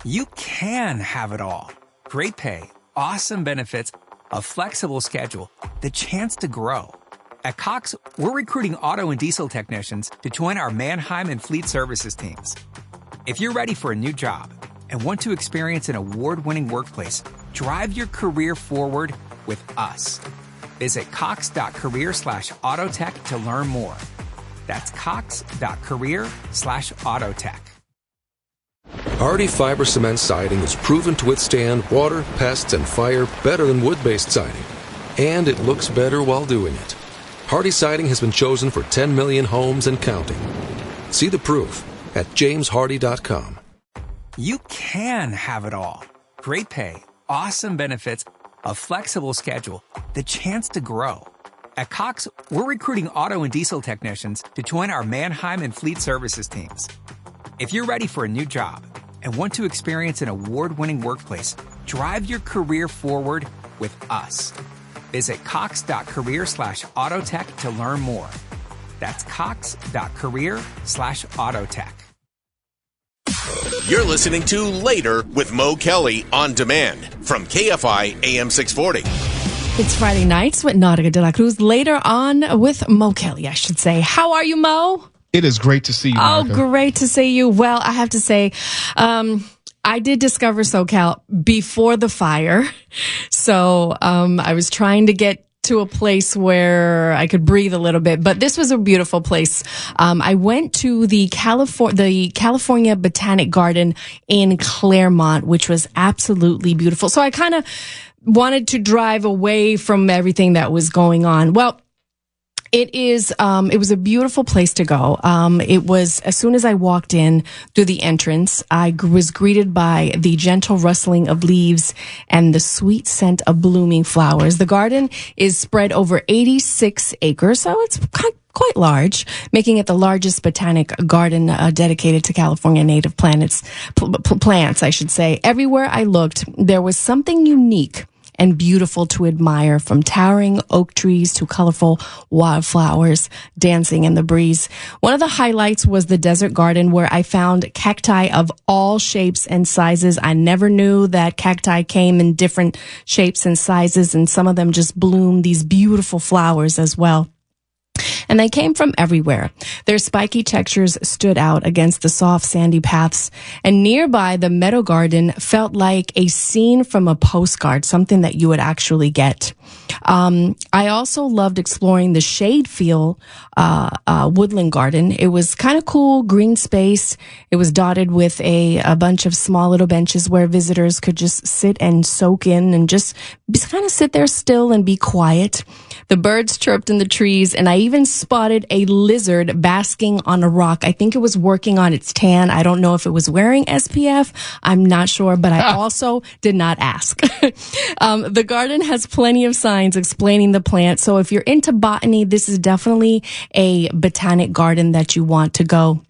You can have it all. Great pay, awesome benefits, a flexible schedule, the chance to grow. At Cox, we're recruiting auto and diesel technicians to join our Mannheim and Fleet Services teams. If you're ready for a new job and want to experience an award-winning workplace, drive your career forward with us. Visit cox.career/autotech to learn more. That's cox.career/autotech. Hardy fiber cement siding is proven to withstand water, pests, and fire better than wood-based siding. And it looks better while doing it. Hardy siding has been chosen for 10 million homes and counting. See the proof at jameshardy.com. You can have it all. Great pay, awesome benefits, a flexible schedule, the chance to grow. At Cox, we're recruiting auto and diesel technicians to join our Mannheim and Fleet Services teams. If you're ready for a new job and want to experience an award-winning workplace, drive your career forward with us. Visit cox.career/autotech to learn more. That's cox.career/autotech. You're listening to Later with Mo Kelly on demand from KFI AM 640. It's Friday nights with Nautica de la Cruz. Later on with Mo Kelly, I should say. How are you, Mo? It is great to see you, Nautica. Oh, great to see you. Well, I have to say, I did discover SoCal before the fire. So I was trying to get to a place where I could breathe a little bit, but this was a beautiful place. I went to the California Botanic Garden in Claremont, which was absolutely beautiful. So I kind of wanted to drive away from everything that was going on. Well, it was a beautiful place to go. It was, as soon as I walked in through the entrance, I was greeted by the gentle rustling of leaves and the sweet scent of blooming flowers. The garden is spread over 86 acres, so it's quite large, making it the largest botanic garden dedicated to California native plants, I should say. Everywhere I looked, there was something unique and beautiful to admire, from towering oak trees to colorful wildflowers dancing in the breeze. One of the highlights was the desert garden, where I found cacti of all shapes and sizes. I never knew that cacti came in different shapes and sizes, and some of them just bloom these beautiful flowers as well. And they came from everywhere. Their spiky textures stood out against the soft sandy paths, and nearby the meadow garden felt like a scene from a postcard, something that you would actually get. I also loved exploring the shade-filled woodland garden. It was kind of cool, green space. It was dotted with a bunch of small little benches where visitors could just sit and soak in and just kind of sit there still and be quiet. The birds chirped in the trees, and I even spotted a lizard basking on a rock. I think it was working on its tan. I don't know if it was wearing SPF. I'm not sure, but I also did not ask. The garden has plenty of signs explaining the plant. So if you're into botany, this is definitely a botanic garden that you want to go.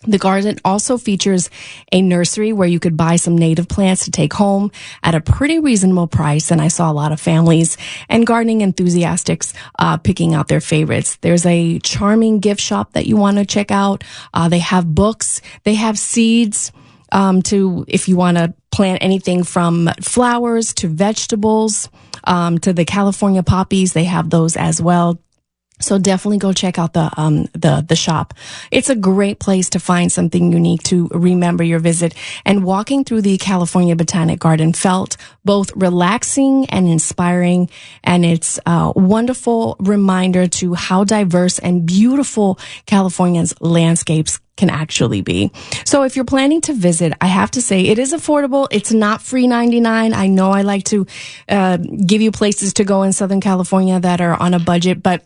The garden also features a nursery where you could buy some native plants to take home at a pretty reasonable price. And I saw a lot of families and gardening enthusiasts picking out their favorites. There's a charming gift shop that you want to check out. They have books. They have seeds if you want to plant anything from flowers to vegetables, to the California poppies. They have those as well. So definitely go check out the shop. It's a great place to find something unique to remember your visit. And walking through the California Botanic Garden felt both relaxing and inspiring. And it's a wonderful reminder to how diverse and beautiful California's landscapes can actually be. So if you're planning to visit, I have to say it is affordable. It's not free 99. I know I like to give you places to go in Southern California that are on a budget, but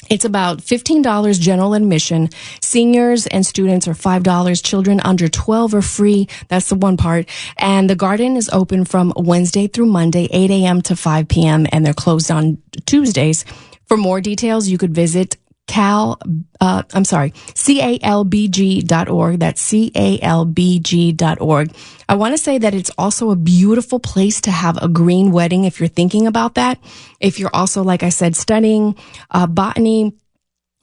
it's about $15 general admission. Seniors and students are $5. Children under 12 are free. That's the one part. And the garden is open from Wednesday through Monday, 8 a.m. to 5 p.m. and they're closed on Tuesdays. For more details, you could visit calbg.org. That's calbg.org. I want to say that it's also a beautiful place to have a green wedding if you're thinking about that. If you're also, like I said, studying botany,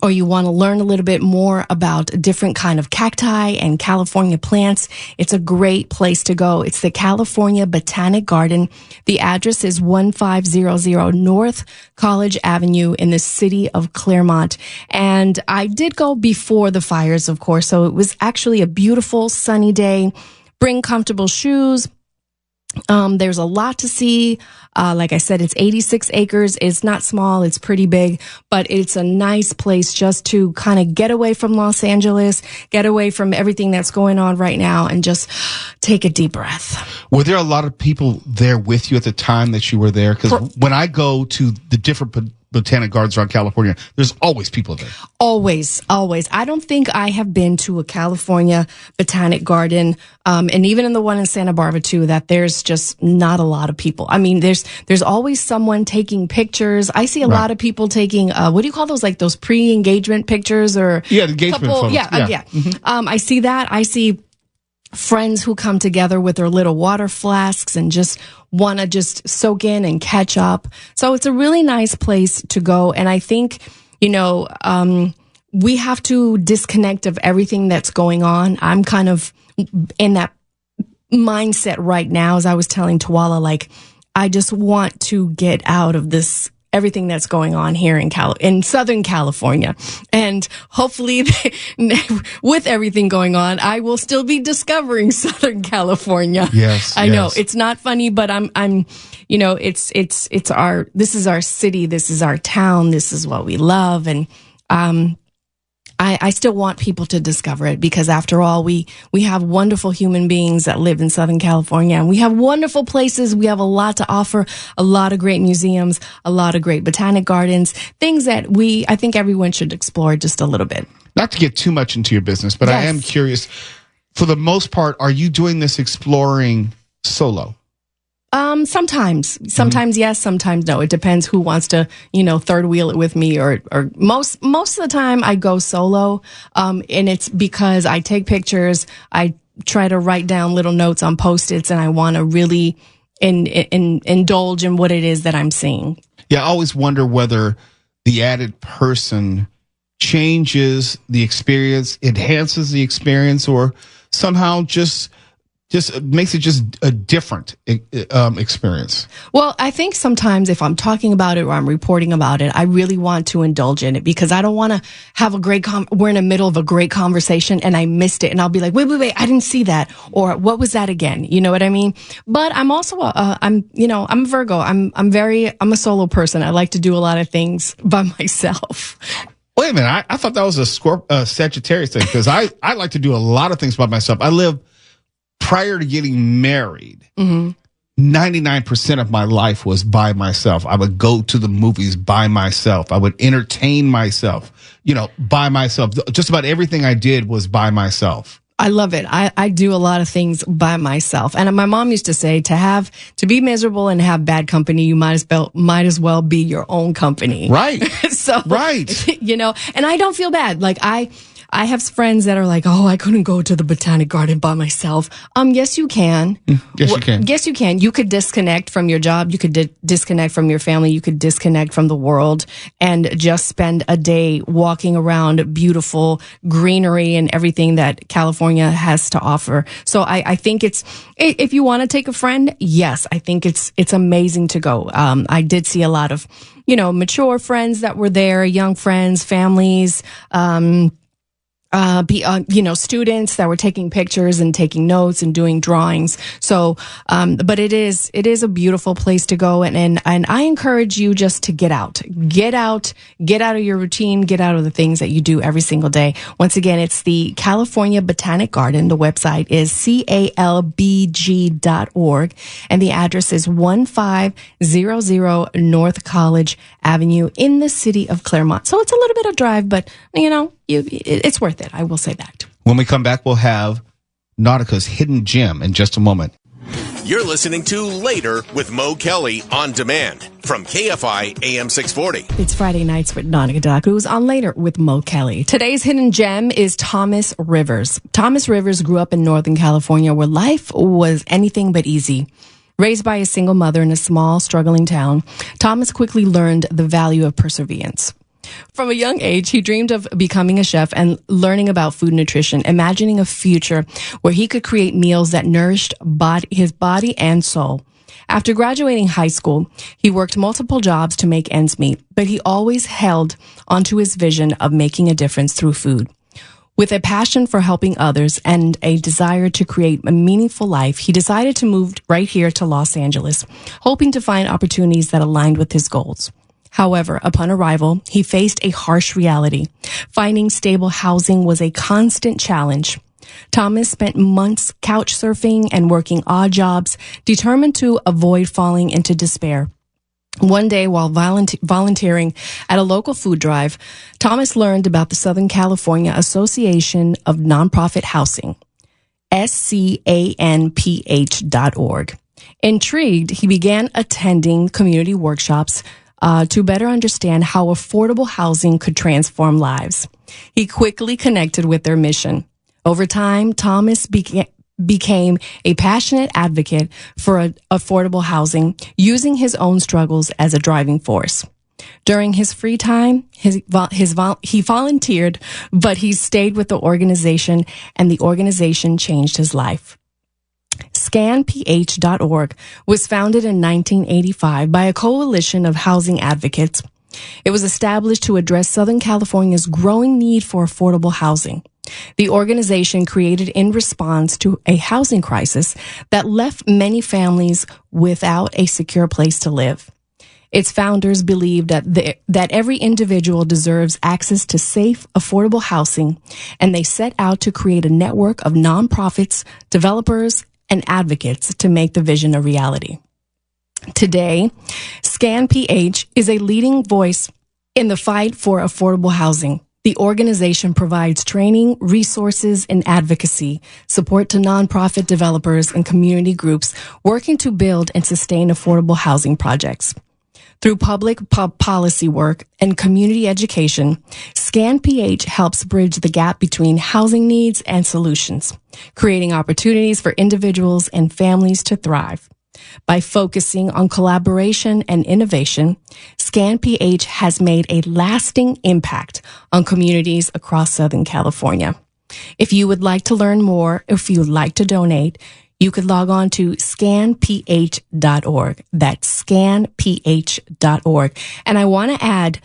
or you want to learn a little bit more about different kind of cacti and California plants, it's a great place to go. It's the California Botanic Garden. The address is 1500 North College Avenue in the city of Claremont. And I did go before the fires, of course, so it was actually a beautiful sunny day. Bring comfortable shoes. There's a lot to see. Like I said, it's 86 acres. It's not small. It's pretty big, but it's a nice place just to kind of get away from Los Angeles, get away from everything that's going on right now, and just take a deep breath. Were there a lot of people there with you at the time that you were there? Because when I go to the different botanic gardens around California, there's always people there. Always. I don't think I have been to a California botanic garden, and even in the one in Santa Barbara too, that there's just not a lot of people. I mean, there's always someone taking pictures. I see a lot of people taking, what do you call those? Like those pre-engagement pictures or? Yeah, the engagement photos. Yeah. Mm-hmm. I see that. I see friends who come together with their little water flasks and just want to just soak in and catch up. So it's a really nice place to go. And I think, we have to disconnect of everything that's going on. I'm kind of in that mindset right now, as I was telling Tawala, like, I just want to get out of this, everything that's going on here in Southern California. And hopefully with everything going on, I will still be discovering Southern California. Yes. I know it's not funny, but this is our city. This is our town. This is what we love. And, I still want people to discover it because after all, we have wonderful human beings that live in Southern California and we have wonderful places. We have a lot to offer, a lot of great museums, a lot of great botanic gardens, things that I think everyone should explore just a little bit. Not to get too much into your business, but yes. I am curious, for the most part, are you doing this exploring solo? Sometimes yes, sometimes no. It depends who wants to, third wheel it with me or most of the time I go solo. And it's because I take pictures. I try to write down little notes on Post-its and I want to really indulge in what it is that I'm seeing. Yeah. I always wonder whether the added person changes the experience, enhances the experience, or somehow just makes it just a different experience. Well, I think sometimes if I'm talking about it or I'm reporting about it, I really want to indulge in it because I don't want to have we're in the middle of a great conversation and I missed it and I'll be like, wait, I didn't see that. Or what was that again? You know what I mean? But I'm also, I'm a Virgo. I'm a solo person. I like to do a lot of things by myself. Wait a minute. I thought that was a Sagittarius thing because I like to do a lot of things by myself. Prior to getting married, 99% of my life was by myself. I would go to the movies by myself. I would entertain myself, by myself. Just about everything I did was by myself. I love it. I do a lot of things by myself. And my mom used to say to be miserable and have bad company, you might as well be your own company. Right. Right. And I don't feel bad. Like I have friends that are like, oh, I couldn't go to the botanic garden by myself. Yes, you can. Yes, you can. Yes, you can. You could disconnect from your job. You could disconnect from your family. You could disconnect from the world and just spend a day walking around beautiful greenery and everything that California has to offer. So I think if you want to take a friend, yes, I think it's amazing to go. I did see a lot of, mature friends that were there, young friends, families, students that were taking pictures and taking notes and doing drawings. So, but it is a beautiful place to go. And I encourage you just to get out of your routine, get out of the things that you do every single day. Once again, it's the California Botanic Garden. The website is calbg.org and the address is 1500 North College Avenue in the city of Claremont. So it's a little bit of drive, but it's worth it. I will say that. When we come back, we'll have Nautica's Hidden Gem in just a moment. You're listening to Later with Mo Kelly on demand from KFI AM 640. It's Friday nights with Nautica, who's on Later with Mo Kelly. Today's hidden gem is Thomas Rivers. Thomas Rivers grew up in Northern California where life was anything but easy. Raised by a single mother in a small, struggling town, Thomas quickly learned the value of perseverance. From a young age, he dreamed of becoming a chef and learning about food nutrition, imagining a future where he could create meals that nourished his body and soul. After graduating high school, he worked multiple jobs to make ends meet, but he always held onto his vision of making a difference through food. With a passion for helping others and a desire to create a meaningful life, he decided to move right here to Los Angeles, hoping to find opportunities that aligned with his goals. However, upon arrival, he faced a harsh reality. Finding stable housing was a constant challenge. Thomas spent months couch surfing and working odd jobs, determined to avoid falling into despair. One day, while volunteering at a local food drive, Thomas learned about the Southern California Association of Nonprofit Housing, SCANPH.org. Intrigued, he began attending community workshops to better understand how affordable housing could transform lives. He quickly connected with their mission. Over time, Thomas became a passionate advocate for affordable housing, using his own struggles as a driving force. During his free time, he volunteered, but he stayed with the organization, and the organization changed his life. ScanPH.org was founded in 1985 by a coalition of housing advocates. It was established to address Southern California's growing need for affordable housing. The organization created in response to a housing crisis that left many families without a secure place to live. Its founders believed that every individual deserves access to safe, affordable housing, and they set out to create a network of nonprofits, developers, and advocates to make the vision a reality. Today, ScanPH is a leading voice in the fight for affordable housing. The organization provides training, resources, and advocacy support to nonprofit developers and community groups working to build and sustain affordable housing projects. Through public policy work and community education, ScanPH helps bridge the gap between housing needs and solutions, creating opportunities for individuals and families to thrive. By focusing on collaboration and innovation, ScanPH has made a lasting impact on communities across Southern California. If you would like to learn more, if you would like to donate, you could log on to scanph.org. That's scanph.org. And I want to add,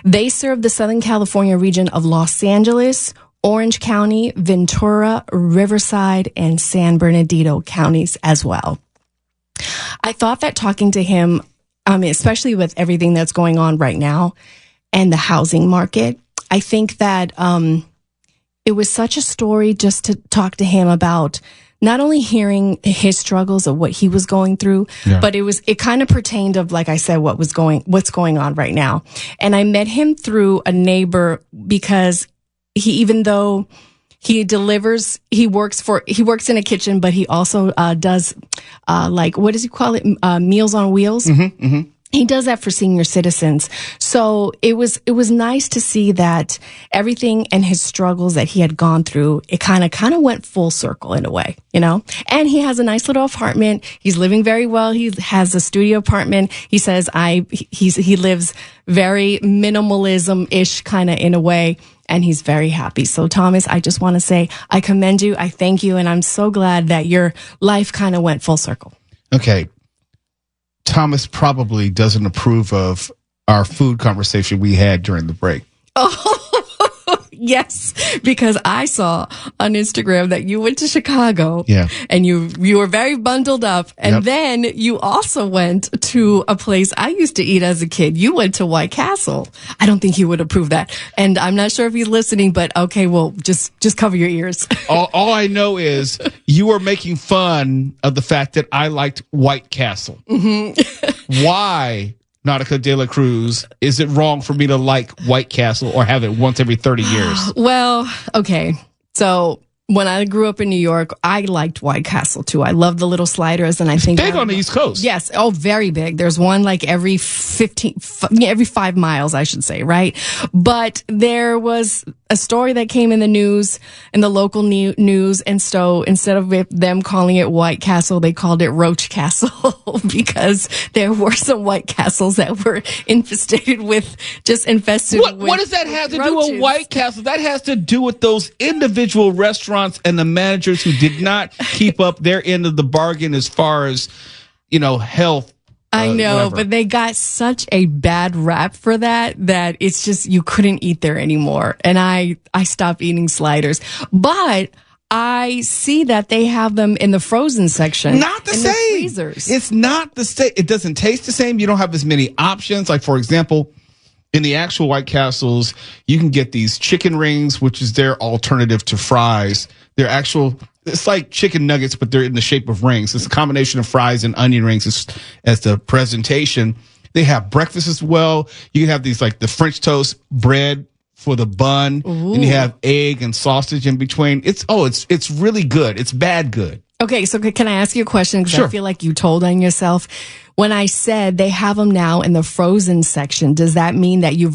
they serve the Southern California region of Los Angeles, Orange County, Ventura, Riverside, and San Bernardino counties as well. I thought that talking to him, especially with everything that's going on right now and the housing market, I think that it was such a story just to talk to him about not only hearing his struggles of what he was going through, but it kind of pertained of, like I said, what's going on right now. And I met him through a neighbor because even though he delivers, he works in a kitchen, but he also does what does he call it? Meals on Wheels. Mm-hmm, mm-hmm. He does that for senior citizens. So it was nice to see that everything and his struggles that he had gone through, it kind of went full circle in a way, And he has a nice little apartment. He's living very well. He has a studio apartment. He says he lives very minimalism-ish kind of in a way. And he's very happy. So Thomas, I just want to say I commend you. I thank you. And I'm so glad that your life kind of went full circle. Okay. Thomas probably doesn't approve of our food conversation we had during the break. Oh, yes, because I saw on Instagram that you went to Chicago. Yeah. And you were very bundled up. And then you also went to a place I used to eat as a kid. You went to White Castle. I don't think he would approve that. And I'm not sure if he's listening, but okay, well, just cover your ears. All I know is you were making fun of the fact that I liked White Castle. Mm-hmm. Why, Nautica de la Cruz, is it wrong for me to like White Castle or have it once every 30 years? Well, okay. So When I grew up in New York, I liked White Castle too. I love the little sliders, and I think big on the East Coast. Yes, very big. There's one like every 5 miles, I should say, right? But there was a story that came in the news, in the local news, and so instead of them calling it White Castle, they called it Roach Castle because there were some White Castles that were infested with What does that have to do with White Castle? That has to do with those individual restaurants and the managers who did not keep up their end of the bargain as far as, health. I know, whatever. but they got such a bad rap for that it's just, you couldn't eat there anymore. And I stopped eating sliders. But I see that they have them in the frozen section. Not the in same. The freezers. It's not the same. It doesn't taste the same. You don't have as many options. Like, for example, in the actual White Castles, you can get these chicken rings, which is their alternative to fries. It's like chicken nuggets, but they're in the shape of rings. It's a combination of fries and onion rings as the presentation. They have breakfast as well. You can have these like the French toast bread for the bun, Ooh. and you have egg and sausage in between. It's really good. It's bad good. Okay, so can I ask you a question? Because Sure. I feel like you told on yourself. When I said they have them now in the frozen section, does that mean that you've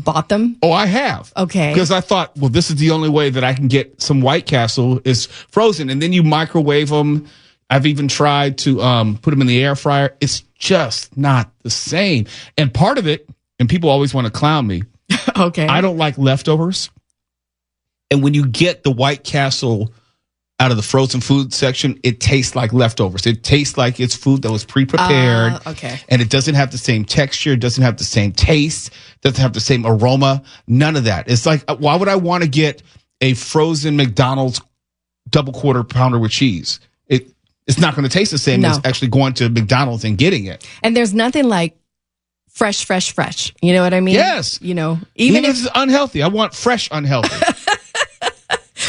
bought them? Oh, I have. Okay. Because I thought, well, this is the only way that I can get some White Castle is frozen. And then you microwave them. I've even tried to put them in the air fryer. It's just not the same. And part of it, and people always want to clown me, Okay. I don't like leftovers. And when you get the White Castle out of the frozen food section, it tastes like leftovers. It tastes like it's food that was pre-prepared. Okay. And it doesn't have the same texture. It doesn't have the same taste. Doesn't have the same aroma. None of that. It's like, why would I want to get a frozen McDonald's double quarter pounder with cheese? It's not going to taste the same as actually going to McDonald's and getting it. And there's nothing like fresh. You know what I mean? Yes. Even if it's unhealthy, I want fresh unhealthy.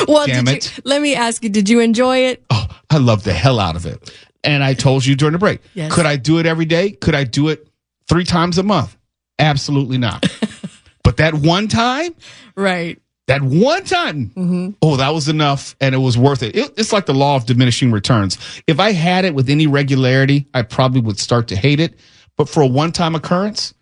Well, Damn it. let me ask you, did you enjoy it? Oh, I love the hell out of it. And I told you during the break, Yes. Could I do it every day? Could I do it 3 times a month? Absolutely not. But that one time, Right. oh, that was enough, and it was worth it. It's like the law of diminishing returns. If I had it with any regularity, I probably would start to hate it. But for a one-time occurrence,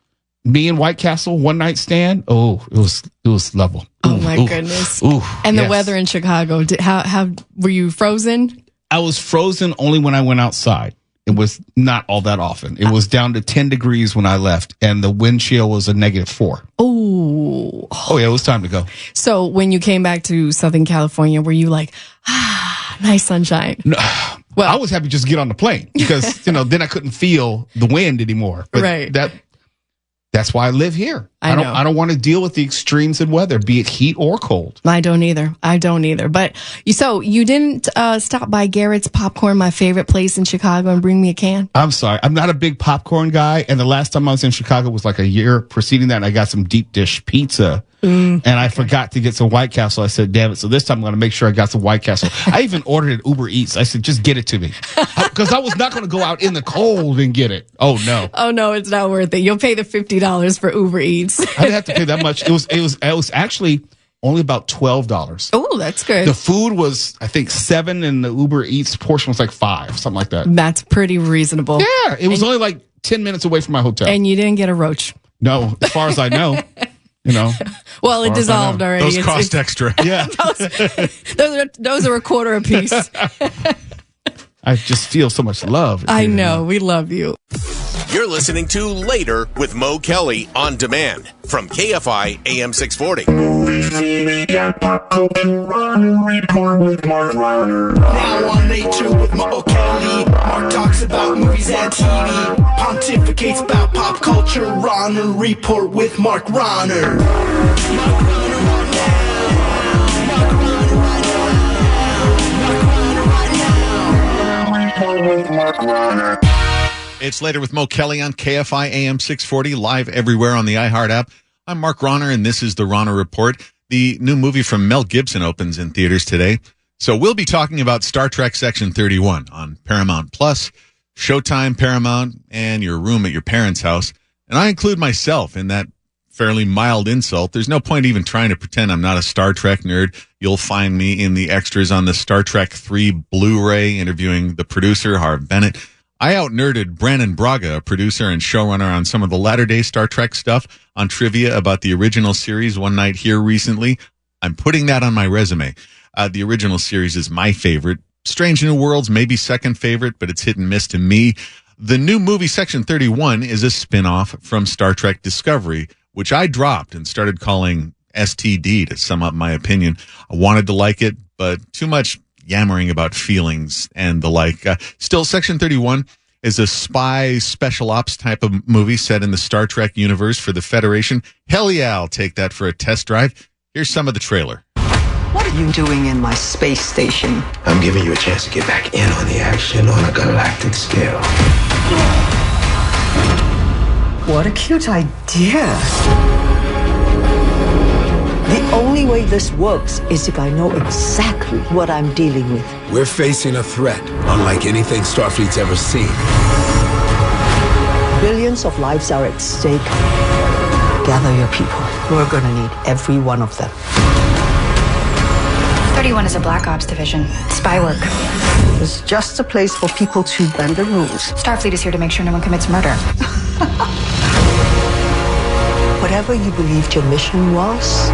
me and White Castle, one night stand. Oh, it was level. Oh my goodness. And the weather in Chicago, how were you frozen? I was frozen only when I went outside. It was not all that often. It was down to 10 degrees when I left, and the wind chill was a -4. Oh. Oh yeah, it was time to go. So when you came back to Southern California, were you like, nice sunshine? No, well, I was happy just to get on the plane because, then I couldn't feel the wind anymore. But Right. That's why I live here. I know. I don't want to deal with the extremes in weather, be it heat or cold. I don't either. But you didn't stop by Garrett's Popcorn, my favorite place in Chicago, and bring me a can? I'm sorry. I'm not a big popcorn guy. And the last time I was in Chicago was like a year preceding that. And I got some deep dish pizza. And I forgot to get some White Castle. I said, damn it. So this time I'm going to make sure I got some White Castle. I even ordered it Uber Eats. I said, just get it to me. Because I was not going to go out in the cold and get it. Oh, no. Oh, no, it's not worth it. You'll pay the $50 for Uber Eats. I didn't have to pay that much. It was actually only about $12. Oh, that's good. The food was, I think, $7, and the Uber Eats portion was like $5, something like that. That's pretty reasonable. Yeah, it was only like 10 minutes away from my hotel. And you didn't get a roach. No, as far as I know. Well, it dissolved already. Those cost extra. Yeah. Those are a quarter a piece. I just feel so much love. I know. We love you. You're listening to Later with Mo Kelly on demand from KFI AM 640. Now on Later with Mo Kelly, Mark talks about movies and TV, pontificates about pop culture. Rahner Report with Mark Rahner. It's Later with Mo Kelly on KFI AM 640, live everywhere on the iHeart app. I'm Mark Rahner, and this is the Rahner Report. The new movie from Mel Gibson opens in theaters today. So we'll be talking about Star Trek Section 31 on Paramount Plus, Showtime, Paramount, and your room at your parents' house. And I include myself in that fairly mild insult. There's no point even trying to pretend I'm not a Star Trek nerd. You'll find me in the extras on the Star Trek 3 Blu-ray interviewing the producer, Harv Bennett. I out-nerded Brandon Braga, a producer and showrunner on some of the latter-day Star Trek stuff, on trivia about the original series one night here recently. I'm putting that on my resume. The original series is my favorite. Strange New Worlds may be second favorite, but it's hit and miss to me. The new movie Section 31 is a spin-off from Star Trek Discovery, which I dropped and started calling STD to sum up my opinion. I wanted to like it, but too much yammering about feelings and the like. Still, Section 31 is a spy special ops type of movie set in the Star Trek universe for the Federation. Hell yeah, I'll take that for a test drive. Here's some of the trailer. What are you doing in my space station? I'm giving you a chance to get back in on the action on a galactic scale. What a cute idea. The only way this works is if I know exactly what I'm dealing with. We're facing a threat unlike anything Starfleet's ever seen. Billions of lives are at stake. Gather your people. We're gonna need every one of them. 31 is a Black Ops division. Spy work. It's just a place for people to bend the rules. Starfleet is here to make sure no one commits murder. Whatever you believed your mission was,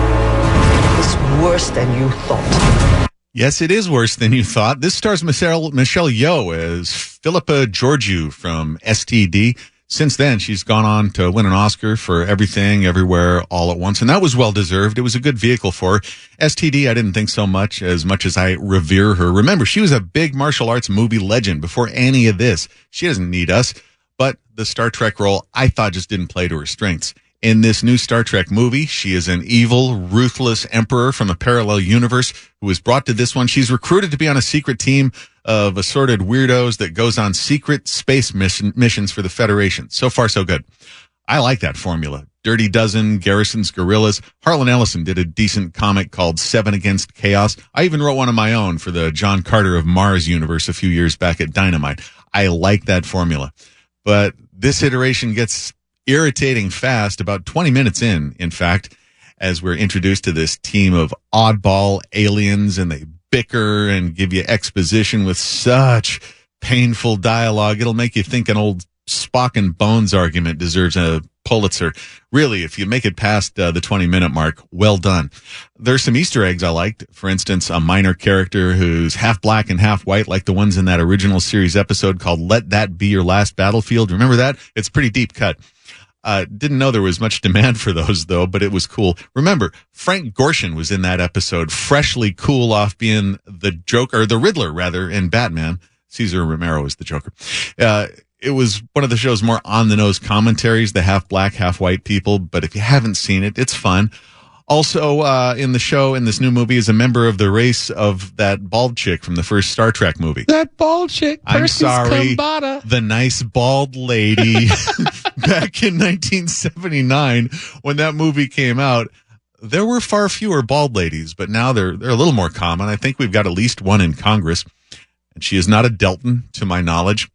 it's worse than you thought. Yes, it is worse than you thought. This stars Michelle Yeoh as Philippa Georgiou from STD. Since then, she's gone on to win an Oscar for Everything, Everywhere, All at Once, and that was well-deserved. It was a good vehicle for her. STD, I didn't think so much as I revere her. Remember, she was a big martial arts movie legend before any of this. She doesn't need us, but the Star Trek role, I thought, just didn't play to her strengths. In this new Star Trek movie, she is an evil, ruthless emperor from a parallel universe who was brought to this one. She's recruited to be on a secret team of assorted weirdos that goes on secret space missions for the Federation. So far, so good. I like that formula. Dirty Dozen, Garrison's Gorillas. Harlan Ellison did a decent comic called 7 Against Chaos. I even wrote one of my own for the John Carter of Mars universe a few years back at Dynamite. I like that formula. But this iteration gets irritating fast, about 20 minutes in fact, as we're introduced to this team of oddball aliens, and they bicker and give you exposition with such painful dialogue. It'll make you think an old Spock and Bones argument deserves a Pulitzer. Really, if you make it past the 20-minute mark, well done. There's some Easter eggs I liked. For instance, a minor character who's half black and half white, like the ones in that original series episode called Let That Be Your Last Battlefield. Remember that? It's pretty deep cut. Didn't know there was much demand for those, though, but it was cool. Remember, Frank Gorshin was in that episode, freshly cool off being the Joker, or the Riddler, rather, in Batman. Cesar Romero is the Joker. It was one of the show's more on-the-nose commentaries, the half-black, half-white people, but if you haven't seen it, it's fun. Also, in the show, in this new movie, is a member of the race of that bald chick from the first Star Trek movie. That bald chick. I'm sorry. The nice bald lady. Back in 1979, when that movie came out, there were far fewer bald ladies, but now they're a little more common. I think we've got at least one in Congress, and she is not a Delton, to my knowledge.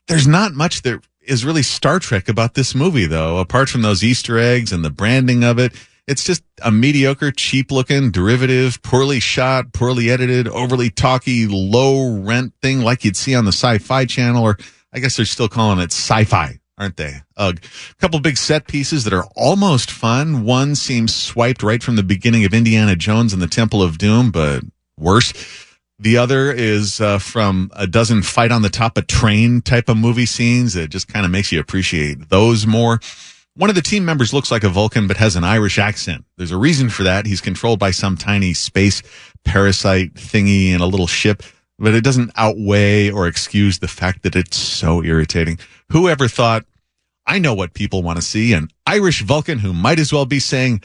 There's not much that is really Star Trek about this movie, though, apart from those Easter eggs and the branding of it. It's just a mediocre, cheap-looking, derivative, poorly shot, poorly edited, overly talky, low-rent thing like you'd see on the Sci-Fi Channel, or I guess they're still calling it sci-fi, aren't they? A couple big set pieces that are almost fun. One seems swiped right from the beginning of Indiana Jones and the Temple of Doom, but worse. The other is from a dozen fight on the top of train type of movie scenes. It just kind of makes you appreciate those more. One of the team members looks like a Vulcan but has an Irish accent. There's a reason for that. He's controlled by some tiny space parasite thingy in a little ship, but it doesn't outweigh or excuse the fact that it's so irritating. Whoever thought, I know what people want to see, an Irish Vulcan who might as well be saying,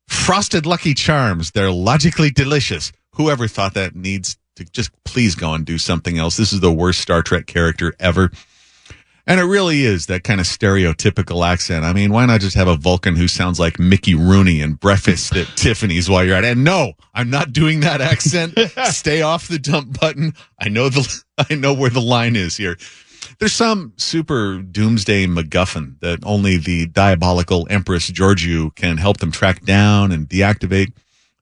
Frosted Lucky Charms, they're logically delicious. Whoever thought that needs to just please go and do something else. This is the worst Star Trek character ever. And it really is that kind of stereotypical accent. I mean, why not just have a Vulcan who sounds like Mickey Rooney and breakfast at Tiffany's while you're at it? And no, I'm not doing that accent. Stay off the dump button. I know where the line is here. There's some super doomsday MacGuffin that only the diabolical Empress Georgiou can help them track down and deactivate.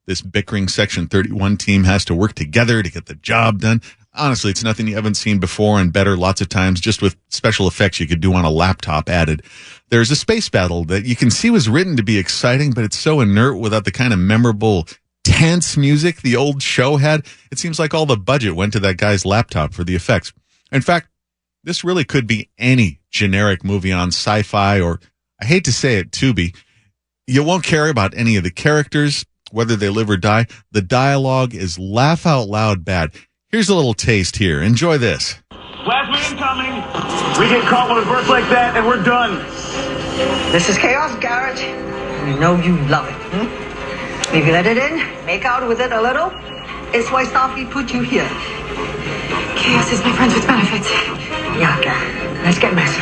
This bickering Section 31 team has to work together to get the job done. Honestly, it's nothing you haven't seen before and better lots of times, just with special effects you could do on a laptop added. There's a space battle that you can see was written to be exciting, but it's so inert without the kind of memorable, tense music the old show had. It seems like all the budget went to that guy's laptop for the effects. In fact, this really could be any generic movie on Sci-Fi or, I hate to say it, Tubi. You won't care about any of the characters, whether they live or die. The dialogue is laugh out loud bad. Here's a little taste here. Enjoy this. Last man incoming. We get caught with a burst like that and we're done. This is chaos, Garrett. You know you love it. If you let it in, make out with it a little. It's why Staffy put you here. Chaos is my friends with benefits. Yeah, okay. Let's get messy.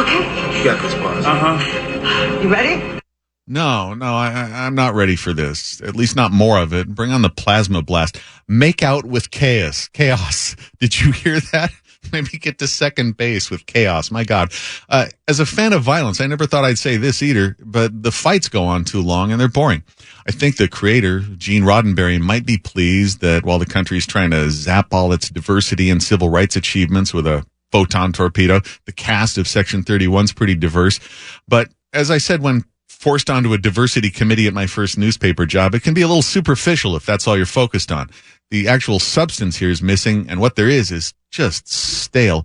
Okay. You got this, boss. You ready? No, I'm not ready for this. At least not more of it. Bring on the plasma blast. Make out with chaos. Chaos. Did you hear that? Maybe get to second base with chaos. My God. As a fan of violence, I never thought I'd say this either, but the fights go on too long and they're boring. I think the creator, Gene Roddenberry, might be pleased that while the country's trying to zap all its diversity and civil rights achievements with a photon torpedo, the cast of Section 31's pretty diverse. But as I said when forced onto a diversity committee at my first newspaper job, it can be a little superficial if that's all you're focused on. The actual substance here is missing, and what there is just stale.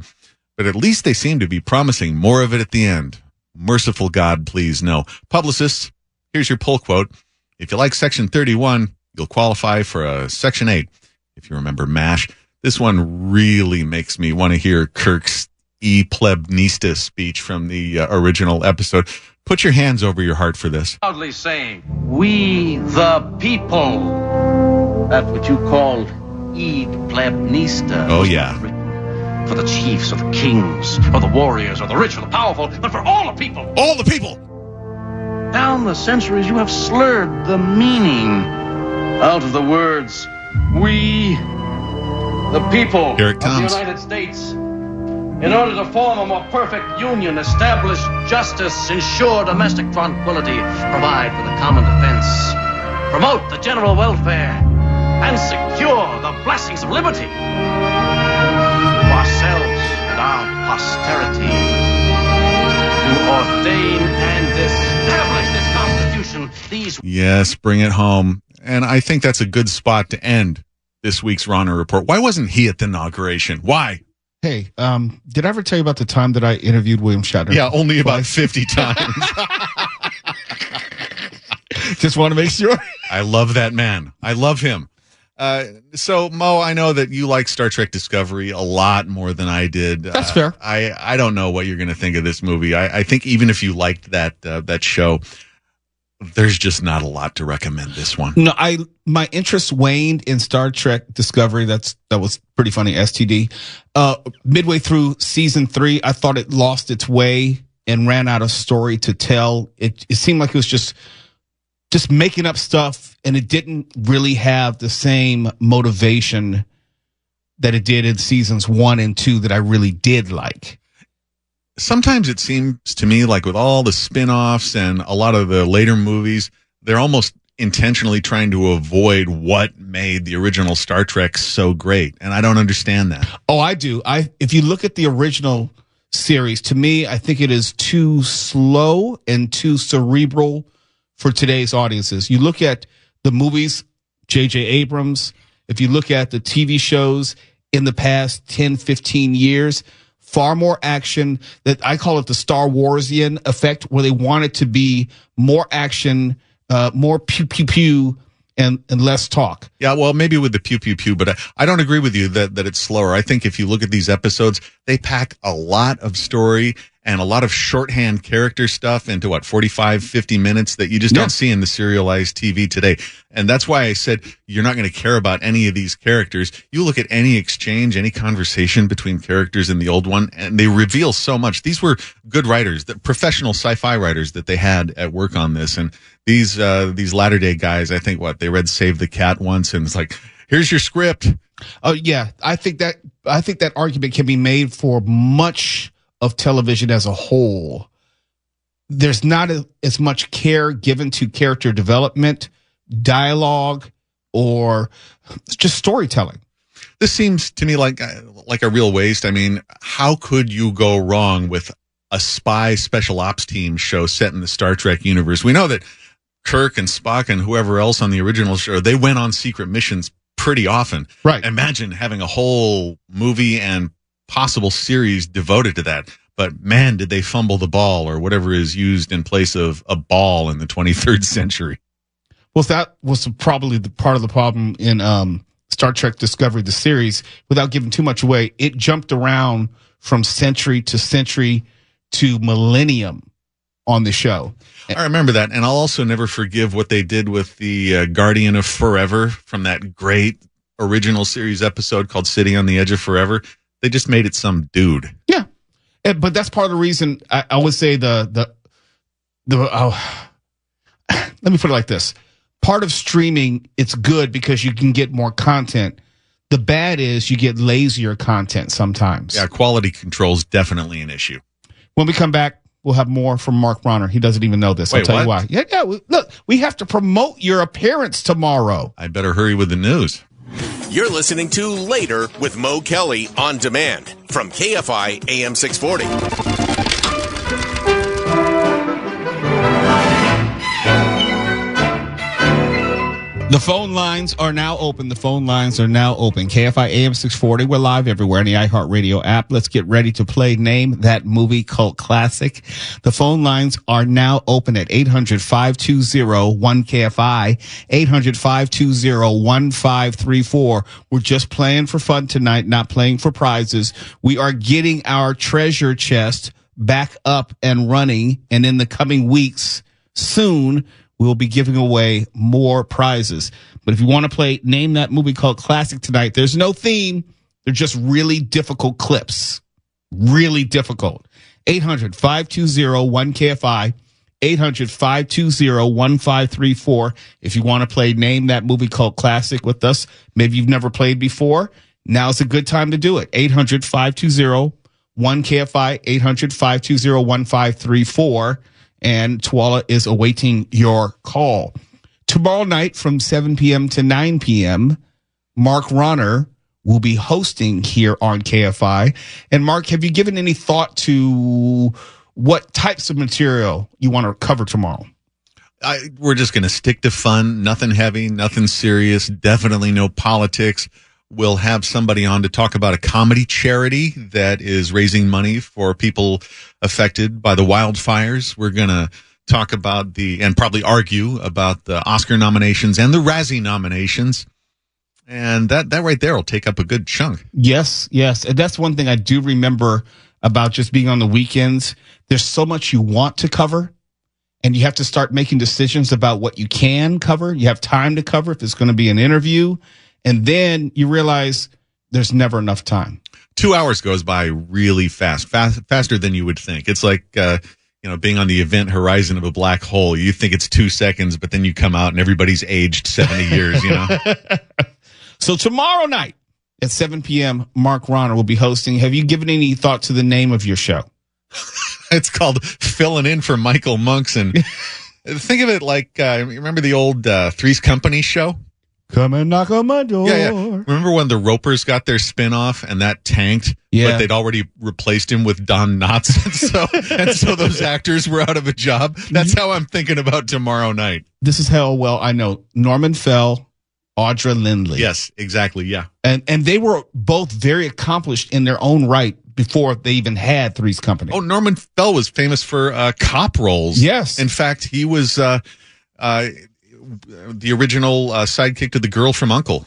But at least they seem to be promising more of it at the end. Merciful God, please, no. Publicists, here's your pull quote. If you like Section 31, you'll qualify for a Section 8. If you remember MASH, this one really makes me want to hear Kirk's E pleb nista speech from the original episode. Put your hands over your heart for this. Proudly saying, we the people. That's what you call Eid plebnista. Oh, yeah. For the chiefs or the kings or the warriors or the rich or the powerful, but for all the people. All the people! Down the centuries, you have slurred the meaning out of the words, we the people Here it of comes. the United States. In order to form a more perfect union, establish justice, ensure domestic tranquility, provide for the common defense, promote the general welfare, and secure the blessings of liberty for ourselves and our posterity, to ordain and establish this Constitution, these... Yes, bring it home. And I think that's a good spot to end this week's Rahner Report. Why wasn't he at the inauguration? Why? Hey, did I ever tell you about the time that I interviewed William Shatner? Yeah, only about 50 times. Just want to make sure. I love that man. I love him. So, Mo, I know that you like Star Trek Discovery a lot more than I did. That's fair. I don't know what you're going to think of this movie. I think even if you liked that show, there's just not a lot to recommend this one. No, my interest waned in Star Trek Discovery. That was pretty funny. STD. Midway through season 3, I thought it lost its way and ran out of story to tell. It seemed like it was just making up stuff, and it didn't really have the same motivation that it did in seasons 1 and 2 that I really did like. Sometimes it seems to me like with all the spin-offs and a lot of the later movies, they're almost intentionally trying to avoid what made the original Star Trek so great. And I don't understand that. Oh, I do. If you look at the original series, to me, I think it is too slow and too cerebral for today's audiences. You look at the movies, J.J. Abrams, if you look at the TV shows in the past 10, 15 years, far more action. That I call it the Star Warsian effect, where they want it to be more action, more pew pew pew, and less talk. Yeah, well, maybe with the pew pew pew, but I don't agree with you that it's slower. I think if you look at these episodes, they pack a lot of story and a lot of shorthand character stuff into 45, 50 minutes that you just don't see in the serialized TV today. And that's why I said you're not going to care about any of these characters. You look at any exchange, any conversation between characters in the old one, and they reveal so much. These were good writers, the professional sci-fi writers that they had at work on this. And these latter day guys, I think they read Save the Cat once and it's like, here's your script. Oh yeah, I think that argument can be made for much of television as a whole. There's not as much care given to character development, dialogue, or just storytelling. This seems to me like a real waste. I mean, how could you go wrong with a spy special ops team show set in the Star Trek universe? We know that Kirk and Spock and whoever else on the original show, they went on secret missions pretty often. Right. Imagine having a whole movie and possible series devoted to that. But man, did they fumble the ball, or whatever is used in place of a ball in the 23rd century. Well, that was probably the part of the problem in Star Trek Discovery, the series. Without giving too much away, it jumped around from century to millennium on the show. I remember that, and I'll also never forgive what they did with the Guardian of Forever from that great original series episode called City on the Edge of Forever. They just made it some dude. Yeah. But that's part of the reason I would say let me put it like this. Part of streaming, it's good because you can get more content. The bad is you get lazier content sometimes. Yeah, quality control is definitely an issue. When we come back, we'll have more from Mark Rahner. He doesn't even know this. Wait, I'll tell what? you why. Yeah. Look, we have to promote your appearance tomorrow. I better hurry with the news. You're listening to Later with Mo Kelly on demand from KFI AM 640. The phone lines are now open. KFI AM 640. We're live everywhere on the iHeartRadio app. Let's get ready to play Name That Movie Cult Classic. The phone lines are now open at 800-520-1KFI, 800-520-1534. We're just playing for fun tonight, not playing for prizes. We are getting our treasure chest back up and running, and in the coming weeks, soon, we'll be giving away more prizes. But if you want to play Name That Movie Cult Classic tonight, there's no theme. They're just really difficult clips. Really difficult. 800-520-1KFI, 800-520-1534. If you want to play Name That Movie Cult Classic with us, maybe you've never played before, now's a good time to do it. 800-520-1KFI, 800-520-1534. And Tuala is awaiting your call. Tomorrow night from 7 p.m. to 9 p.m., Mark Rahner will be hosting here on KFI. And Mark, have you given any thought to what types of material you want to cover tomorrow? We're just going to stick to fun, nothing heavy, nothing serious, definitely no politics. We'll have somebody on to talk about a comedy charity that is raising money for people affected by the wildfires. We're going to talk about and probably argue about the Oscar nominations and the Razzie nominations. And that right there will take up a good chunk. Yes. And that's one thing I do remember about just being on the weekends. There's so much you want to cover, and you have to start making decisions about what you can cover. You have time to cover if it's going to be an interview. And then you realize there's never enough time. 2 hours goes by really fast, faster than you would think. It's like, being on the event horizon of a black hole. You think it's 2 seconds, but then you come out and everybody's aged 70 years, So tomorrow night at 7 p.m., Mark Rahner will be hosting. Have you given any thought to the name of your show? It's called Filling In for Michael Monks. And think of it like, remember the old Three's Company show? Come and knock on my door. Yeah. Remember when the Ropers got their spinoff and that tanked? Yeah. But they'd already replaced him with Don Knotts. and so those actors were out of a job. That's how I'm thinking about tomorrow night. This is how well I know Norman Fell, Audra Lindley. Yes, exactly. Yeah. And they were both very accomplished in their own right before they even had Three's Company. Oh, Norman Fell was famous for cop roles. Yes. In fact, he was the original sidekick to the girl from U.N.C.L.E.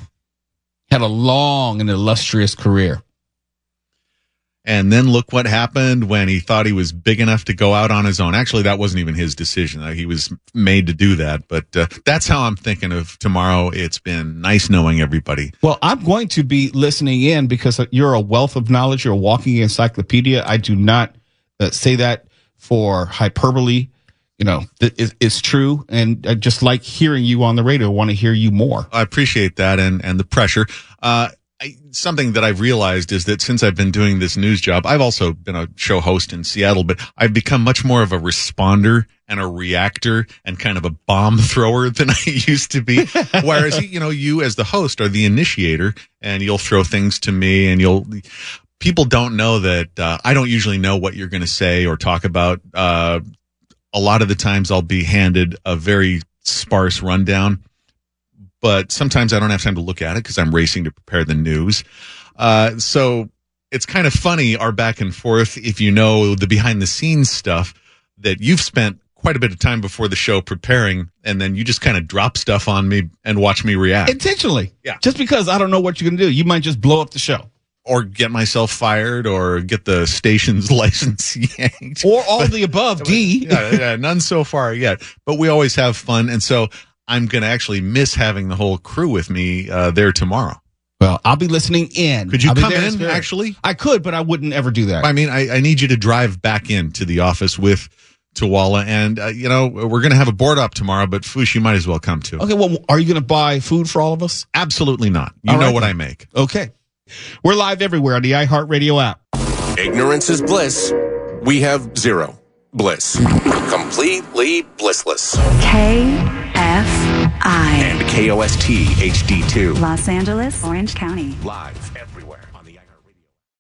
Had a long and illustrious career. And then look what happened when he thought he was big enough to go out on his own. Actually, that wasn't even his decision. He was made to do that. But that's how I'm thinking of tomorrow. It's been nice knowing everybody. Well, I'm going to be listening in because you're a wealth of knowledge. You're a walking encyclopedia. I do not say that for hyperbole. It's true. And I just like hearing you on the radio. I want to hear you more. I appreciate that and the pressure. something that I've realized is that since I've been doing this news job, I've also been a show host in Seattle, but I've become much more of a responder and a reactor and kind of a bomb thrower than I used to be. Whereas, you as the host are the initiator, and you'll throw things to me, and people don't know that I don't usually know what you're going to say or talk about. A lot of the times I'll be handed a very sparse rundown, but sometimes I don't have time to look at it because I'm racing to prepare the news. So it's kind of funny, our back and forth, if you know the behind the scenes stuff, that you've spent quite a bit of time before the show preparing, and then you just kind of drop stuff on me and watch me react. Intentionally. Yeah. Just because I don't know what you're going to do. You might just blow up the show. Or get myself fired, or get the station's license yanked. Or all the above, D. Yeah, none so far yet. But we always have fun, and so I'm going to actually miss having the whole crew with me there tomorrow. Well, I'll be listening in. Could you come in, actually? I could, but I wouldn't ever do that. I mean, I need you to drive back into the office with Tawala, and, we're going to have a board up tomorrow, but Foosh, you might as well come too. Okay, well, are you going to buy food for all of us? Absolutely not. You know what I make. Okay. We're live everywhere on the iHeartRadio app. Ignorance is bliss. We have zero bliss. Completely blissless. KFI. And KOST HD2. Los Angeles, Orange County. Live